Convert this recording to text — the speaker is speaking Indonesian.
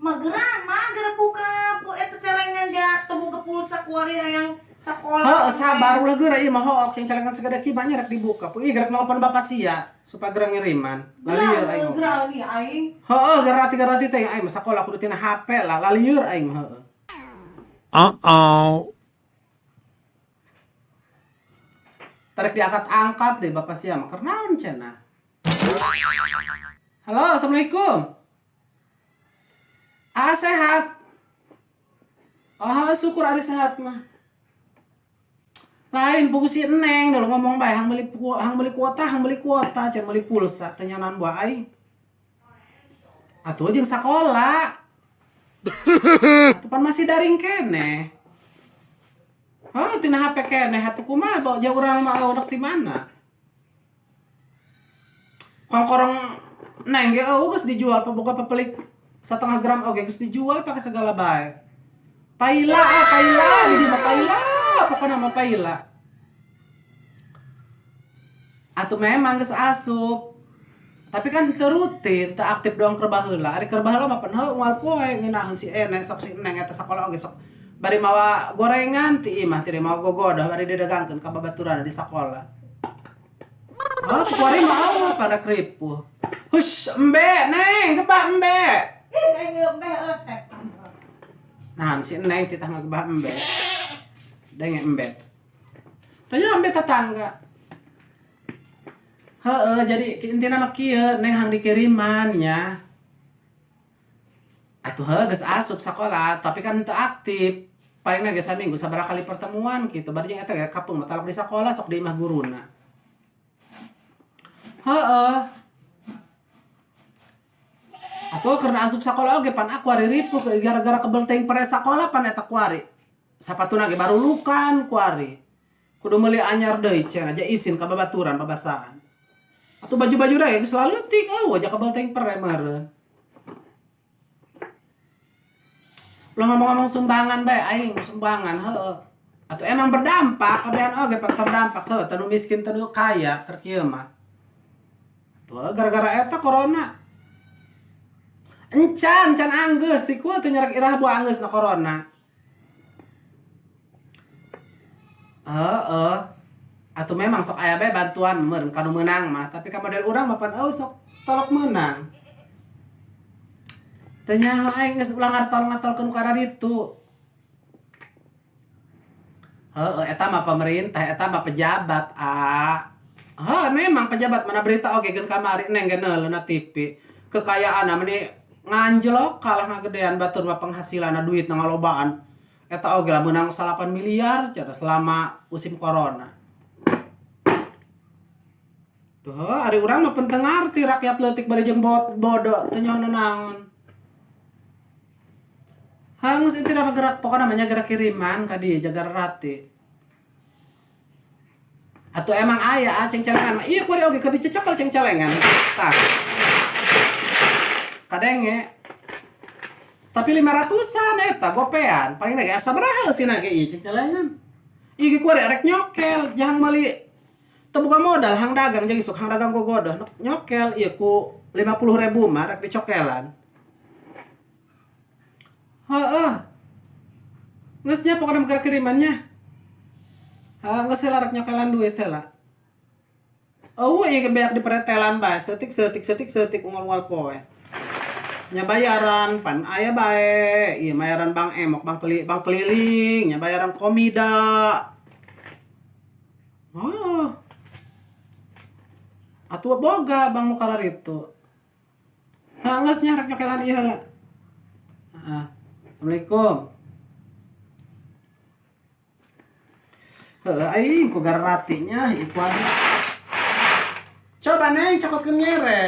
mager buka eta celengan ja temu ke pulsa kuari yang sakola. Heeh, sabar ulah geura ieu mah hook yang celengan segede kieu banyak rek dibuka. Ih gerak nelpon bapak sia supaya geura ngiriman. Lalieur aing. Gerang ieu aing. Heeh, garati teh aing mah sakola kudu tina HP lah, lalieur aing mah heueuh. Tarik diangkat-angkat deh bapak sia mah keur naon cenah. Halo, assalamualaikum. Sehat. Oh, syukur ari sehat mah. Lain buku si Eneng dulu ngomong bae hang beli kuota, can beli pulsa teh nyanan buah aing. Atuh jeung sakola. Atuh pan masih daring keneh. Hah, tina HP keneh atuh kumaha bawa jauh urang mah unek di mana? Kongkorong Neng ge geus dijual boga pepelik 1/2 gram oge geus dijual pakai segala bae. Paila di mah paila, pokona mah paila. Atuh memang geus asup. Tapi kan teu rutin, teu aktif doang keur baheula. Ari keur baheula mah pan moal poe ngeunaheun si Eneng sok si Eneng eta sakola oge sok bari mawa gorengan ti imah ti mawa gogodah bari didagangkeun ka babaturan di sakola. Oh, kuari mah pada kripuh. Hush, embe, Neng, gebah embe. Nah, si Neng titah ngagebah embe. Denge embe. Tanya embe tetangga. Heeh, jadi intina mah kieu, Neng hang dikiriman nya. Atuh geus asup sakola, tapi kan teu aktif. Palingna ge saminggu sabaraha kali pertemuan kitu. Bari jeung eta ge kapung mah talok di sakola sok di imah guruna. Heeh. Atuh karena asup sakola oge pan aku ari ripuh gara-gara kebelteng pere sakola pan eta kuari. Sapatuna ge baru lukan kuari. Kudu meuli anyar deui cenah aja izin ka babaturan babasaan. Atuh baju-baju ge geus leutik aja kebelteng pere meureun. Lo ngomong-ngomong sumbangan bae aing sumbangan heueuh. Atuh emang berdampak kabehan oge pan terdampak heueuh tanu miskin tanu kaya keur kieu mah. Tuh gara-gara eta corona. Encan anggeus ti ku teu nyerek irah buah anggeus na corona. Heeh. Atuh memang sok aya bae bantuan meureun kanu meunang mah, tapi ka model urang mah pan sok tolok meunang. Teu nyaho aing geus ulah ngatol-ngatolkeun ku ditu. Heeh, eta mah pemerintah, eta mah pejabat, memang pejabat mana berita oge geun kamari Neng ge neuleuh TV. Kekayaan meni nganjlok kalah ngagedean batur mah penghasilanna duit ngalobaan. Eta oge lah meunang 8 miliar cenah selama musim corona. Tuh, ari urang mah penting ngarti rakyat leutik bari jeung bodoh teu nyaho naon. Hangus itu mah gerak pokona mah nya gerak kiriman ka dieu jaga rati. Atuh emang aya ceng-celengan. Iya kuari oge keur dicecokal ceng-celengan. Tah. Kadenge. Tapi 500-an eta gopean. Paling ge sabaraha eusina ge ieu ceng-celengan. Ieu kuari arek nyokel, jang meuli teu boga modal hang dagang jadi sok hang dagang gogodoh. Nyokel ieu ku 50.000 mah rek dicokelan. Heeh. Geus nya pokona gerak kirimannya. Geus heula rek nyokelan duit heula. Ieu ge beak dipretelan bae, seutik ungol-ungol poe. Nya bayaran pan aya bae, ieu bayaran Bank Emok, bank keliling, nya bayaran Komida. Atuh boga bang nu kalar itu. Geus nya rek nyokelan ieu heula. Assalamualaikum. Aing ku gararatinya itu aja. Coba Neng cokotkeun nyere.